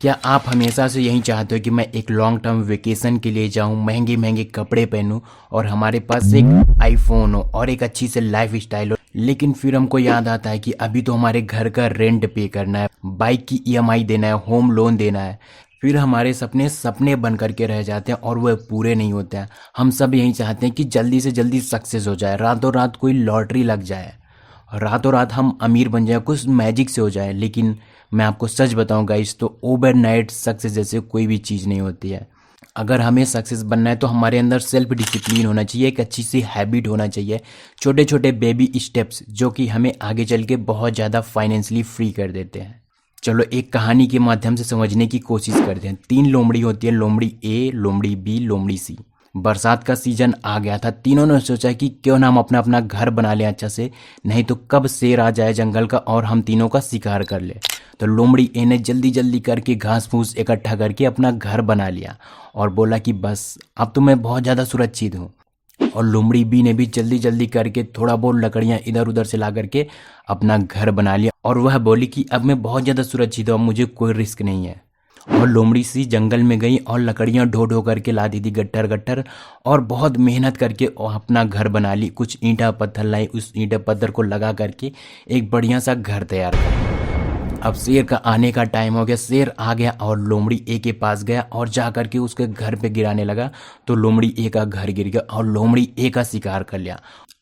क्या आप हमेशा से यही चाहते हो कि मैं एक लॉन्ग टर्म वेकेशन के लिए जाऊं, महंगे महंगे कपड़े पहनूं और हमारे पास एक आईफोन हो और एक अच्छी से लाइफ स्टाइल हो, लेकिन फिर हमको याद आता है कि अभी तो हमारे घर का रेंट पे करना है, बाइक की ईएमआई देना है, होम लोन देना है। फिर हमारे सपने सपने बन करके रह जाते हैं और वह पूरे नहीं होते हैं। हम सब यही चाहते हैं कि जल्दी से जल्दी सक्सेस हो जाए, रातों रात कोई लॉटरी लग जाए, रातों रात हम अमीर बन जाए, कुछ मैजिक से हो जाए। लेकिन मैं आपको सच बताऊं गाइस, तो ओवरनाइट सक्सेस जैसे कोई भी चीज़ नहीं होती है। अगर हमें सक्सेस बनना है तो हमारे अंदर सेल्फ डिसिप्लिन होना चाहिए, एक अच्छी सी हैबिट होना चाहिए, छोटे छोटे बेबी स्टेप्स जो कि हमें आगे चल के बहुत ज़्यादा फाइनेंशियली फ्री कर देते हैं। चलो एक कहानी के माध्यम से समझने की कोशिश करते हैं। 3 लोमड़ी होती है, लोमड़ी ए, लोमड़ी बी, लोमड़ी सी। बरसात का सीजन आ गया था। तीनों ने सोचा कि क्यों ना हम अपना अपना घर बना लें अच्छा से, नहीं तो कब शेर आ जाए जंगल का और हम तीनों का शिकार कर ले। तो लोमड़ी ए ने जल्दी जल्दी करके घास फूस इकट्ठा करके अपना घर बना लिया और बोला कि बस अब तो मैं बहुत ज़्यादा सुरक्षित हूँ। और लोमड़ी बी ने भी जल्दी जल्दी करके थोड़ा बहुत लकड़ियाँ इधर उधर से ला करके अपना घर बना लिया और वह बोली कि अब मैं बहुत ज़्यादा सुरक्षित हूँ, अब मुझे कोई रिस्क नहीं है। और लोमड़ी सी जंगल में गई और लकड़ियाँ ढो ढो करके ला दी थी गट्टर गट्टर, और बहुत मेहनत करके अपना घर बना ली। कुछ ईंटा पत्थर लाई, उस ईंटा पत्थर को लगा करके एक बढ़िया सा घर तैयार कर। अब शेर का आने का टाइम हो गया। शेर आ गया और लोमड़ी ए के पास गया और जा करके उसके घर पे गिराने लगा। तो लोमड़ी ए का घर गिर गया और लोमड़ी ए का शिकार कर लिया।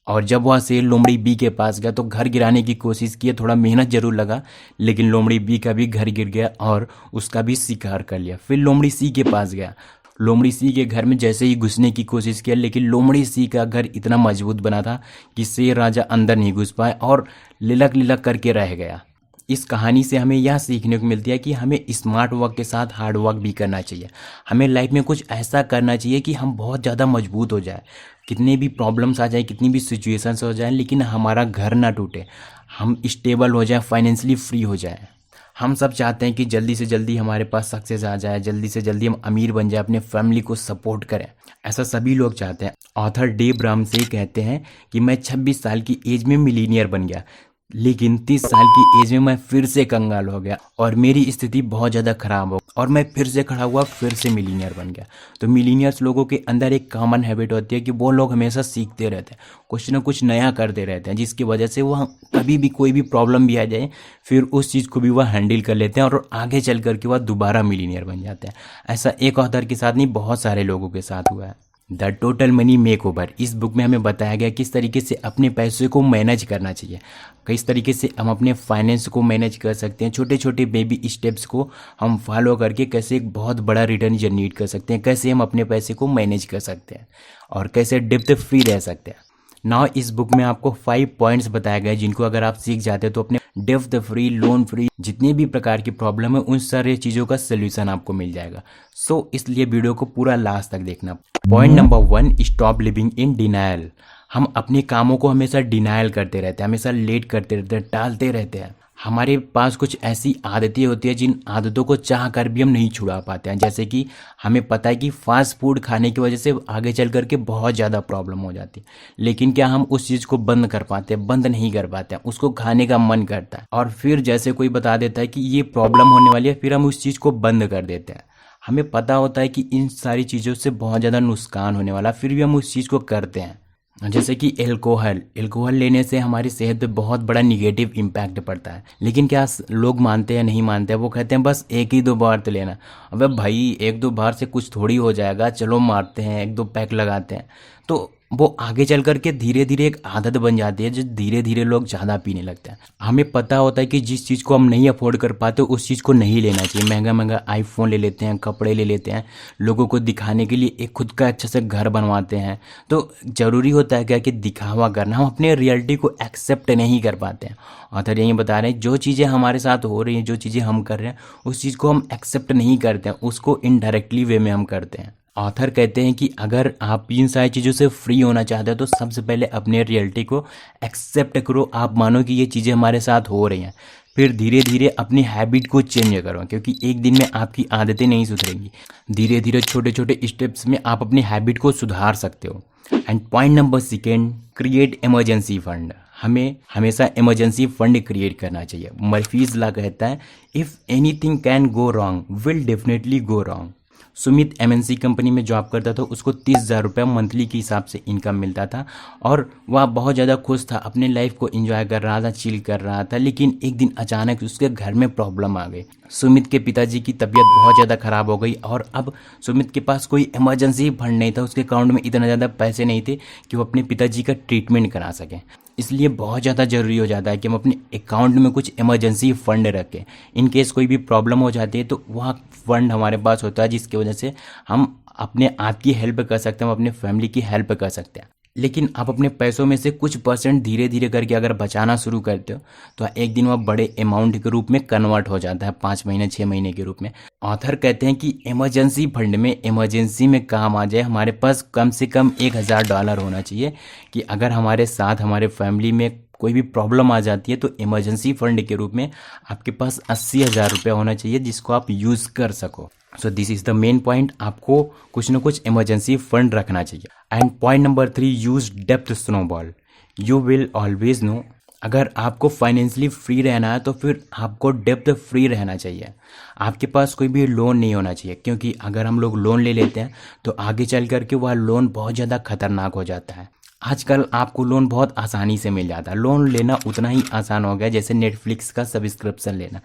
और जब वह शेर लोमड़ी बी के पास गया तो घर गिराने की कोशिश की, थोड़ा मेहनत जरूर लगा, लेकिन लोमड़ी बी का भी घर गिर गया और उसका भी शिकार कर लिया। फिर लोमड़ी सी के पास गया। लोमड़ी सी के घर में जैसे ही घुसने की कोशिश किया, लेकिन लोमड़ी सी का घर इतना मजबूत बना था कि शेर राजा अंदर नहीं घुस पाए और लिलक लिलक करके रह गया। इस कहानी से हमें यह सीखने को मिलती है कि हमें स्मार्ट वर्क के साथ हार्ड वर्क भी करना चाहिए। हमें लाइफ में कुछ ऐसा करना चाहिए कि हम बहुत ज़्यादा मजबूत हो जाए, कितने भी प्रॉब्लम्स आ जाए, कितनी भी सिचुएशंस हो जाए, लेकिन हमारा घर ना टूटे, हम स्टेबल हो जाए, फाइनेंशियली फ्री हो जाए। हम सब चाहते हैं कि जल्दी से जल्दी हमारे पास सक्सेस आ जाए, जल्दी से जल्दी हम अमीर बन जाए, अपने फैमिली को सपोर्ट करें, ऐसा सभी लोग चाहते हैं। ऑथर डेव रामसे कहते हैं कि मैं 26 साल की एज में मिलीनियर बन गया, लेकिन 30 साल की एज में मैं फिर से कंगाल हो गया और मेरी स्थिति बहुत ज़्यादा खराब हो और मैं फिर से खड़ा हुआ, फिर से मिलीनियर बन गया। तो मिलीनियर्स लोगों के अंदर एक कॉमन हैबिट होती है कि वो लोग हमेशा सीखते रहते हैं, कुछ ना कुछ नया करते रहते हैं, जिसकी वजह से वह कभी भी कोई भी प्रॉब्लम भी आ जाए फिर उस चीज़ को भी वह हैंडल कर लेते हैं और आगे चल करके वह दोबारा मिलीनियर बन जाते हैं। ऐसा एक ऑथर के साथ नहीं, बहुत सारे लोगों के साथ हुआ है। द टोटल मनी मेकओवर, इस बुक में हमें बताया गया किस तरीके से अपने पैसे को मैनेज करना चाहिए, किस तरीके से हम अपने फाइनेंस को मैनेज कर सकते हैं, छोटे छोटे बेबी स्टेप्स को हम फॉलो करके कैसे एक बहुत बड़ा रिटर्न जनरेट कर सकते हैं, कैसे हम अपने पैसे को मैनेज कर सकते हैं और कैसे डेब्ट फ्री रह सकते हैं। नाउ इस बुक में आपको 5 पॉइंट्स बताए गए जिनको अगर आप सीख जाते हैं तो अपने डेब्ट फ्री, लोन फ्री, जितने भी प्रकार की प्रॉब्लम है उन सारे चीज़ों का सोल्यूशन आपको मिल जाएगा। सो इसलिए वीडियो को पूरा लास्ट तक देखना। Point number 1, stop living in denial. हम अपने कामों को हमेशा डिनायल करते रहते हैं, हमेशा लेट करते रहते हैं, टालते रहते हैं। हमारे पास कुछ ऐसी आदतें होती है जिन आदतों को चाह कर भी हम नहीं छुड़ा पाते हैं। जैसे कि हमें पता है कि फास्ट फूड खाने की वजह से आगे चल करके बहुत ज़्यादा प्रॉब्लम हो जाती है, लेकिन क्या हम उस चीज़ को बंद कर पाते हैं? बंद नहीं कर पाते हैं, उसको खाने का मन करता है और फिर जैसे कोई बता देता है कि ये प्रॉब्लम होने वाली है, फिर हम उस चीज़ को बंद कर देते हैं। हमें पता होता है कि इन सारी चीज़ों से बहुत ज़्यादा नुकसान होने वाला, फिर भी हम उस चीज़ को करते हैं। जैसे कि एल्कोहल लेने से हमारी सेहत पे बहुत बड़ा निगेटिव इम्पैक्ट पड़ता है, लेकिन क्या लोग मानते हैं? नहीं मानते हैं। वो कहते हैं बस 1-2 बार तो लेना। अबे भाई 1-2 बार से कुछ थोड़ी हो जाएगा, चलो मारते हैं, 1-2 पैक लगाते हैं। तो वो आगे चल करके धीरे धीरे एक आदत बन जाती है, जो धीरे धीरे लोग ज़्यादा पीने लगते हैं। हमें पता होता है कि जिस चीज़ को हम नहीं अफोर्ड कर पाते उस चीज़ को नहीं लेना चाहिए। महंगा महंगा आईफोन ले लेते हैं, कपड़े ले लेते हैं, लोगों को दिखाने के लिए एक खुद का अच्छा से घर बनवाते हैं। तो ज़रूरी होता है क्या कि दिखावा करना, हम अपने रियलिटी को एक्सेप्ट नहीं कर पाते हैं। ऑथर यही बता रहे हैं जो चीज़ें हमारे साथ हो रही हैं, जो चीज़ें हम कर रहे हैं, उस चीज़ को हम एक्सेप्ट नहीं करते हैं, उसको इनडायरेक्टली वे में हम करते हैं। ऑथर कहते हैं कि अगर आप इन सारी चीज़ों से फ्री होना चाहते हो तो सबसे पहले अपने रियलिटी को एक्सेप्ट करो। आप मानो कि ये चीज़ें हमारे साथ हो रही हैं, फिर धीरे धीरे अपनी हैबिट को चेंज करो, क्योंकि एक दिन में आपकी आदतें नहीं सुधरेंगी। धीरे धीरे छोटे छोटे स्टेप्स में आप अपनी हैबिट को सुधार सकते हो। And point number 2, create emergency fund. हमें हमेशा इमरजेंसी फंड क्रिएट करना चाहिए। मर्फीज लॉ कहता है if anything can go wrong will definitely go wrong. Sumit MNC company में जॉब करता था, उसको 30,000 रुपये मंथली के हिसाब से इनकम मिलता था और वह बहुत ज़्यादा खुश था, अपने लाइफ को एंजॉय कर रहा था, चिल कर रहा था। लेकिन एक दिन अचानक उसके घर में प्रॉब्लम आ गई। सुमित के पिताजी की तबीयत बहुत ज़्यादा ख़राब हो गई और अब सुमित के पास कोई इमरजेंसी फंड नहीं था, उसके अकाउंट में इतना ज़्यादा पैसे नहीं थे कि वो अपने पिताजी का ट्रीटमेंट करा सकें। इसलिए बहुत ज़्यादा ज़रूरी हो जाता है कि हम अपने अकाउंट में कुछ इमरजेंसी फ़ंड रखें। इन केस कोई भी प्रॉब्लम हो जाती है तो वह फंड हमारे पास होता है, जिसकी वजह से हम अपने आप की हेल्प कर सकते हैं, हम अपने फैमिली की हेल्प कर सकते हैं। लेकिन आप अपने पैसों में से कुछ परसेंट धीरे धीरे करके अगर बचाना शुरू करते हो तो एक दिन वह बड़े अमाउंट के रूप में कन्वर्ट हो जाता है, 5 महीने 6 महीने के रूप में। ऑथर कहते हैं कि इमरजेंसी फंड में इमरजेंसी में काम आ जाए हमारे पास कम से कम $1,000 होना चाहिए, कि अगर हमारे साथ हमारे फैमिली में कोई भी प्रॉब्लम आ जाती है तो इमरजेंसी फंड के रूप में आपके पास 80,000 रुपये होना चाहिए, जिसको आप यूज़ कर सको। So this is the main point, आपको कुछ ना कुछ इमरजेंसी फंड रखना चाहिए। And point number 3, use depth snowball. You will always no, अगर आपको फाइनेंशियली फ्री रहना है तो फिर आपको डेप्थ फ्री रहना चाहिए। आपके पास कोई भी लोन नहीं होना चाहिए, क्योंकि अगर हम लोग लोन ले लेते हैं तो आगे चल करके वह लोन बहुत ज़्यादा खतरनाक हो जाता है। आजकल आपको लोन बहुत आसानी से मिल जाता है, लोन लेना उतना ही आसान हो गया जैसे नेटफ्लिक्स का सब्सक्रिप्शन लेना,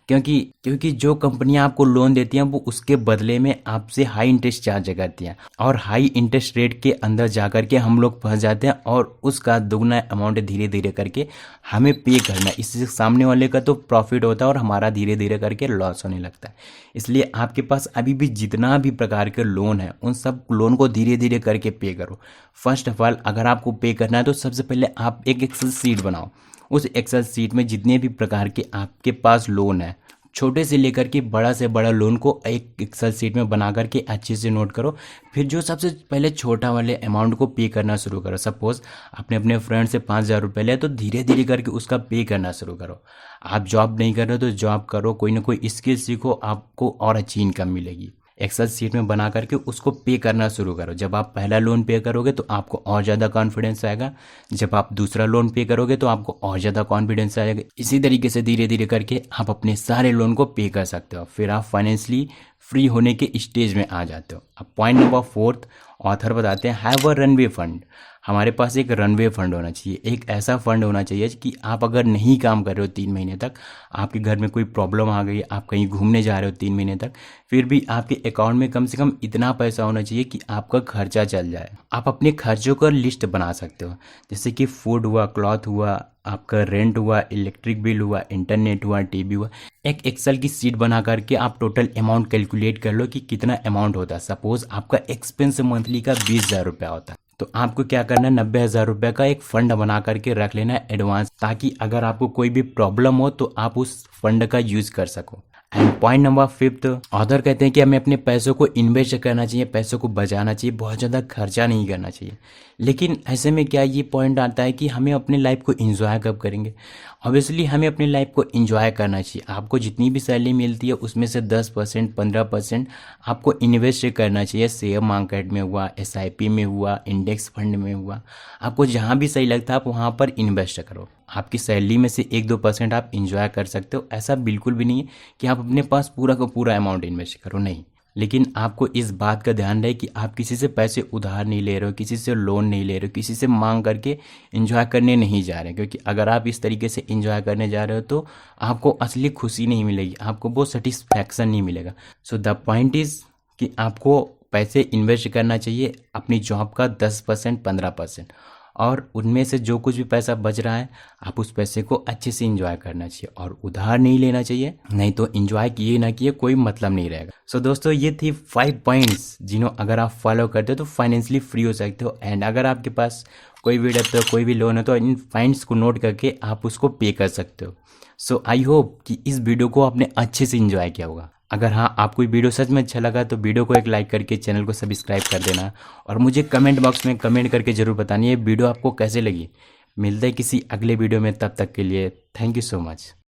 क्योंकि जो कंपनियां आपको लोन देती हैं वो उसके बदले में आपसे हाई इंटरेस्ट चार्ज करती हैं और हाई इंटरेस्ट रेट के अंदर जाकर के हम लोग फंस जाते हैं और उसका दुगना अमाउंट धीरे धीरे करके हमें पे करना है। इससे सामने वाले का तो प्रॉफिट होता है और हमारा धीरे धीरे करके लॉस होने लगता है। इसलिए आपके पास अभी भी जितना भी प्रकार के लोन है उन सब लोन को धीरे धीरे करके पे करो। फर्स्ट ऑफ ऑल, अगर आपको पे करना है तो सबसे पहले आप एक एक्सेल शीट बनाओ। उस एक्सेल शीट में जितने भी प्रकार के आपके पास लोन है, छोटे से लेकर के बड़ा से बड़ा लोन को एक एक्सेल शीट में बना करके अच्छे से नोट करो। फिर जो सबसे पहले छोटा वाले अमाउंट को पे करना शुरू करो। सपोज आपने अपने फ्रेंड से 5,000 रुपये लिया तो धीरे धीरे करके उसका पे करना शुरू करो। आप जॉब नहीं कर रहे हो तो जॉब करो, कोई ना कोई स्किल सीखो, आपको और अच्छी इनकम मिलेगी। एक्सेल शीट में बना करके उसको पे करना शुरू करो। जब आप पहला लोन पे करोगे तो आपको और ज़्यादा कॉन्फिडेंस आएगा, जब आप दूसरा लोन पे करोगे तो आपको और ज़्यादा कॉन्फिडेंस आएगा। इसी तरीके से धीरे धीरे करके आप अपने सारे लोन को पे कर सकते हो, फिर आप फाइनेंशियली फ्री होने के स्टेज में आ जाते हो। अब पॉइंट नंबर 4, ऑथर बताते हैं हैव अ रनवे फंड। हमारे पास एक रनवे फंड होना चाहिए, एक ऐसा फंड होना चाहिए कि आप अगर नहीं काम कर रहे हो 3 महीने तक, आपके घर में कोई प्रॉब्लम आ गई, आप कहीं घूमने जा रहे हो 3 महीने तक, फिर भी आपके अकाउंट में कम से कम इतना पैसा होना चाहिए कि आपका खर्चा चल जाए। आप अपने खर्चों का लिस्ट बना सकते हो, जैसे कि फूड हुआ, क्लॉथ हुआ, आपका रेंट हुआ, इलेक्ट्रिक बिल हुआ, इंटरनेट हुआ, टीवी हुआ। एक एक्सेल की शीट बना करके आप टोटल अमाउंट कैलकुलेट कर लो कि कितना अमाउंट होता है। सपोज आपका एक्सपेंस मंथली का 20,000 रुपया होता है, तो आपको क्या करना है, 90,000 रुपये का एक फंड बना करके रख लेना है एडवांस, ताकि अगर आपको कोई भी प्रॉब्लम हो तो आप उस फंड का यूज कर सको। एंड पॉइंट नंबर 5, ऑथर कहते हैं कि हमें अपने पैसों को इन्वेस्ट करना चाहिए, पैसों को बचाना चाहिए, बहुत ज़्यादा खर्चा नहीं करना चाहिए। लेकिन ऐसे में क्या ये पॉइंट आता है कि हमें अपने लाइफ को एंजॉय कब करेंगे। ऑब्वियसली हमें अपनी लाइफ को एंजॉय करना चाहिए। आपको जितनी भी सैलरी मिलती है उसमें से 10% 15% आपको इन्वेस्ट करना चाहिए। शेयर मार्केट में हुआ, SIP में हुआ, इंडेक्स फंड में हुआ, आपको जहाँ भी सही लगता है आप वहाँ पर इन्वेस्ट करो। आपकी सैलरी में से 1-2% आप इंजॉय कर सकते हो। ऐसा बिल्कुल भी नहीं है कि आप अपने पास पूरा का पूरा अमाउंट इन्वेस्ट करो, नहीं। लेकिन आपको इस बात का ध्यान रहे कि आप किसी से पैसे उधार नहीं ले रहे हो, किसी से लोन नहीं ले रहे हो, किसी से मांग करके एंजॉय करने नहीं जा रहे, क्योंकि अगर आप इस तरीके से एंजॉय करने जा रहे हो तो आपको असली खुशी नहीं मिलेगी, आपको वो सेटिस्फैक्शन नहीं मिलेगा। सो द पॉइंट इज़ कि आपको पैसे इन्वेस्ट करना चाहिए अपनी जॉब का 10% 15%, और उनमें से जो कुछ भी पैसा बच रहा है आप उस पैसे को अच्छे से एंजॉय करना चाहिए और उधार नहीं लेना चाहिए, नहीं तो एंजॉय किए ना किए कोई मतलब नहीं रहेगा। सो दोस्तों, ये थी 5 पॉइंट्स जिन्हों अगर आप फॉलो करते हो तो फाइनेंशियली फ्री हो सकते हो। एंड अगर आपके पास कोई भी डेब्ट हो, कोई भी लोन हो, तो इन पॉइंट्स को नोट करके आप उसको पे कर सकते हो। सो आई होप कि इस वीडियो को आपने अच्छे से एंजॉय किया होगा। अगर हाँ आपको वीडियो सच में अच्छा लगा तो वीडियो को एक लाइक करके चैनल को सब्सक्राइब कर देना, और मुझे कमेंट बॉक्स में कमेंट करके ज़रूर बतानी है वीडियो आपको कैसे लगी। मिलते हैं किसी अगले वीडियो में, तब तक के लिए थैंक यू सो मच।